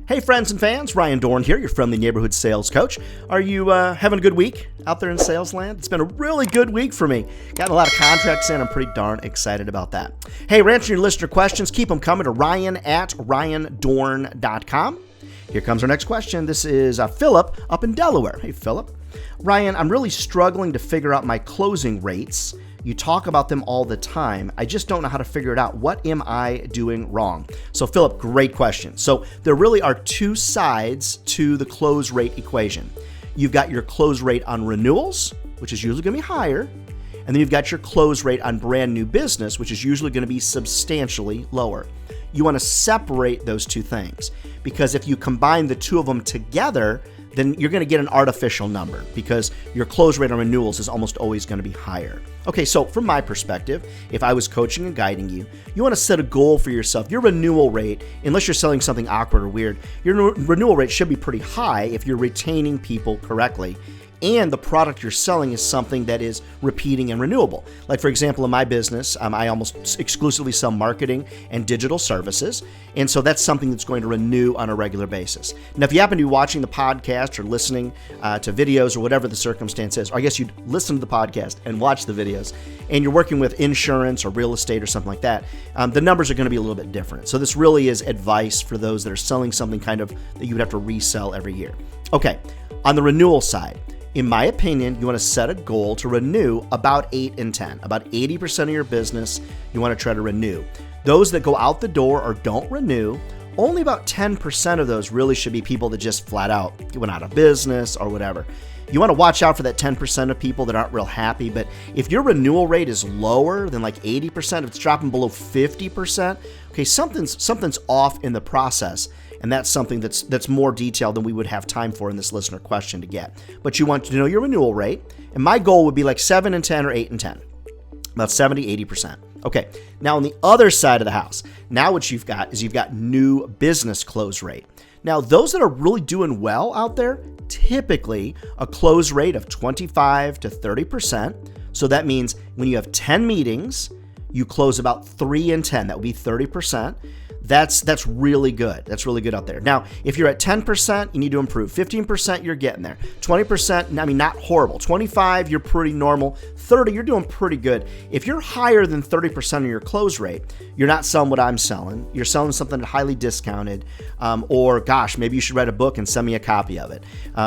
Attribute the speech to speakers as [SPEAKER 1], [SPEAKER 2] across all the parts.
[SPEAKER 1] Hey friends and fans, Ryan Dohrn here, your friendly neighborhood sales coach. Are you having a good week out there in sales land? It's been a really good week for me. Got a lot of contracts in. I'm pretty darn excited about that. Hey, we're answering your listener questions. Keep them coming to ryan@ryandohrn.com. Here comes our next question. This is Philip up in Delaware. Hey, Philip. Ryan, I'm really struggling to figure out my closing rates. You talk about them all the time. I just don't know how to figure it out. What am I doing wrong? So Philip, great question. So there really are two sides to the close rate equation. You've got your close rate on renewals, which is usually going to be higher. And then you've got your close rate on brand new business, which is usually going to be substantially lower. You want to separate those two things because if you combine the two of them together, then you're going to get an artificial number because your close rate on renewals is almost always going to be higher. Okay, so from my perspective, if I was coaching and guiding you, you want to set a goal for yourself. Your renewal rate, unless you're selling something awkward or weird, your renewal rate should be pretty high if you're retaining people correctly. And the product you're selling is something that is repeating and renewable. Like, for example, in my business, I almost exclusively sell marketing and digital services. And so that's something that's going to renew on a regular basis. Now, if you happen to be watching the podcast or listening to videos or whatever the circumstance is, or I guess you'd listen to the podcast and watch the videos, and you're working with insurance or real estate or something like that, the numbers are going to be a little bit different. So this really is advice for those that are selling something kind of that you would have to resell every year. Okay, on the renewal side, in my opinion, you want to set a goal to renew about 8 in 10. About 80% of your business, you want to try to renew. Those that go out the door or don't renew, only about 10% of those really should be people that just flat out went out of business or whatever. You want to watch out for that 10% of people that aren't real happy, but if your renewal rate is lower than like 80%, if it's dropping below 50%, okay, something's off in the process. And that's something that's more detailed than we would have time for in this listener question to get. But you want to know your renewal rate. And my goal would be like 7 in 10 or 8 in 10. About 70, 80%. Okay, now on the other side of the house, now what you've got is you've got new business close rate. Now, those that are really doing well out there, typically a close rate of 25 to 30%. So that means when you have 10 meetings, you close about 3 in 10. That would be 30%. That's really good. That's really good out there. Now, if you're at 10%, you need to improve. 15%, you're getting there. 20%, I mean, not horrible. 25, you're pretty normal. 30, you're doing pretty good. If you're higher than 30% of your close rate, you're not selling what I'm selling. You're selling something highly discounted, or gosh, maybe you should write a book and send me a copy of it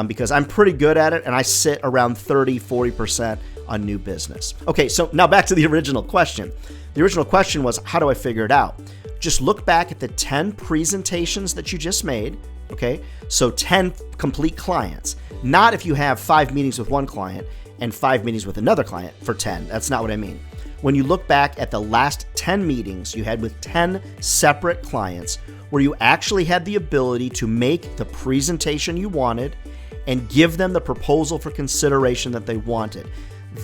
[SPEAKER 1] because I'm pretty good at it, and I sit around 30, 40% on new business. Okay, so now back to the original question. The original question was, how do I figure it out? Just look back at the 10 presentations that you just made, okay? So 10 complete clients. Not if you have 5 meetings with one client and 5 meetings with another client for 10. That's not what I mean. When you look back at the last 10 meetings you had with 10 separate clients where you actually had the ability to make the presentation you wanted and give them the proposal for consideration that they wanted.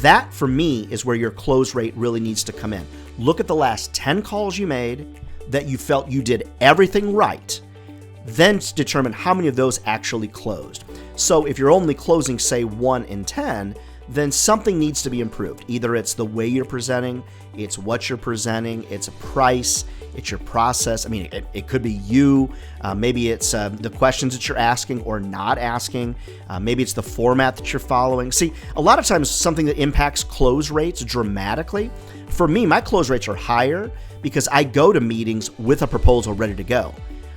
[SPEAKER 1] That, for me, is where your close rate really needs to come in. Look at the last 10 calls you made that you felt you did everything right, then determine how many of those actually closed. So if you're only closing, say, 1 in 10, then something needs to be improved. Either it's the way you're presenting, it's what you're presenting, it's a price, it's your process. I mean, it could be you. Maybe it's the questions that you're asking or not asking. Maybe it's the format that you're following. See, a lot of times something that impacts close rates dramatically, for me, my close rates are higher because I go to meetings with a proposal ready to go.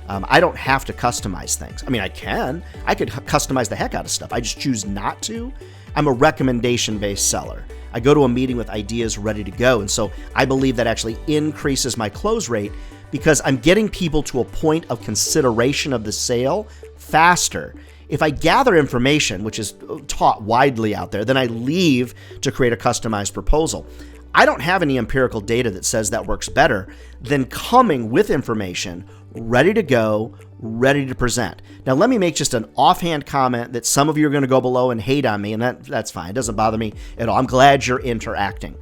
[SPEAKER 1] I don't have to customize things. I mean, I could customize the heck out of stuff. I just choose not to. I'm a recommendation-based seller. I go to a meeting with ideas ready to go. And so I believe that actually increases my close rate because I'm getting people to a point of consideration of the sale faster. If I gather information, which is taught widely out there, then I leave to create a customized proposal. I don't have any empirical data that says that works better than coming with information ready to go, ready to present. Now, let me make just an offhand comment that some of you are going to go below and hate on me, and that's fine. It doesn't bother me at all. I'm glad you're interacting.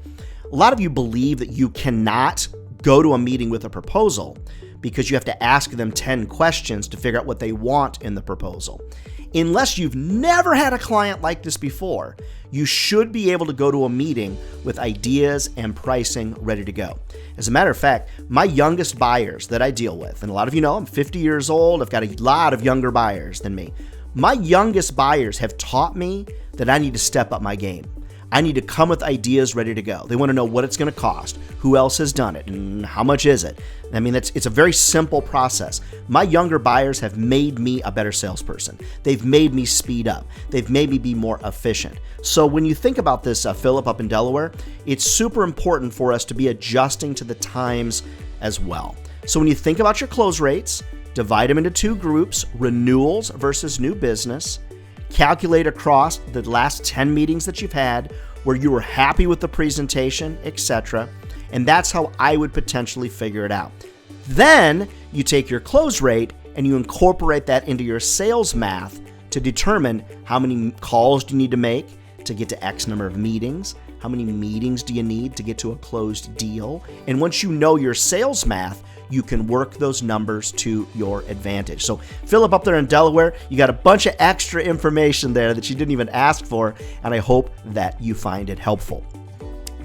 [SPEAKER 1] A lot of you believe that you cannot go to a meeting with a proposal because you have to ask them 10 questions to figure out what they want in the proposal. Unless you've never had a client like this before, you should be able to go to a meeting with ideas and pricing ready to go. As a matter of fact, my youngest buyers that I deal with, and a lot of you know I'm 50 years old, I've got a lot of younger buyers than me. My youngest buyers have taught me that I need to step up my game. I need to come with ideas ready to go. They want to know what it's going to cost, who else has done it, and how much is it. I mean, it's a very simple process. My younger buyers have made me a better salesperson. They've made me speed up. They've made me be more efficient. So when you think about this, Philip up in Delaware, it's super important for us to be adjusting to the times as well. So when you think about your close rates, divide them into two groups, renewals versus new business. Calculate across the last 10 meetings that you've had where you were happy with the presentation, etc. And that's how I would potentially figure it out. Then you take your close rate and you incorporate that into your sales math to determine how many calls do you need to make to get to X number of meetings, how many meetings do you need to get to a closed deal. And once you know your sales math, you can work those numbers to your advantage. So Philip up there in Delaware, you got a bunch of extra information there that you didn't even ask for, and I hope that you find it helpful.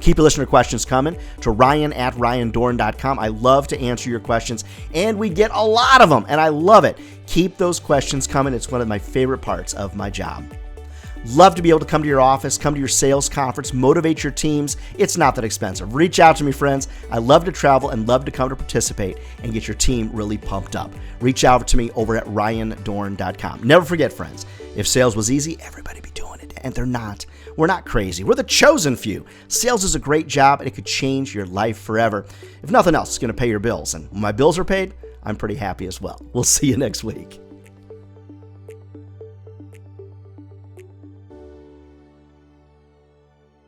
[SPEAKER 1] Keep your listener questions coming to ryan@ryandohrn.com. I love to answer your questions, and we get a lot of them, and I love it. Keep those questions coming. It's one of my favorite parts of my job. Love to be able to come to your office, come to your sales conference, motivate your teams. It's not that expensive. Reach out to me, friends. I love to travel and love to come to participate and get your team really pumped up. Reach out to me over at ryandohrn.com. Never forget, friends, if sales was easy, everybody be doing it. And they're not. We're not crazy. We're the chosen few. Sales is a great job, and it could change your life forever. If nothing else, it's going to pay your bills. And when my bills are paid, I'm pretty happy as well. We'll see you next week.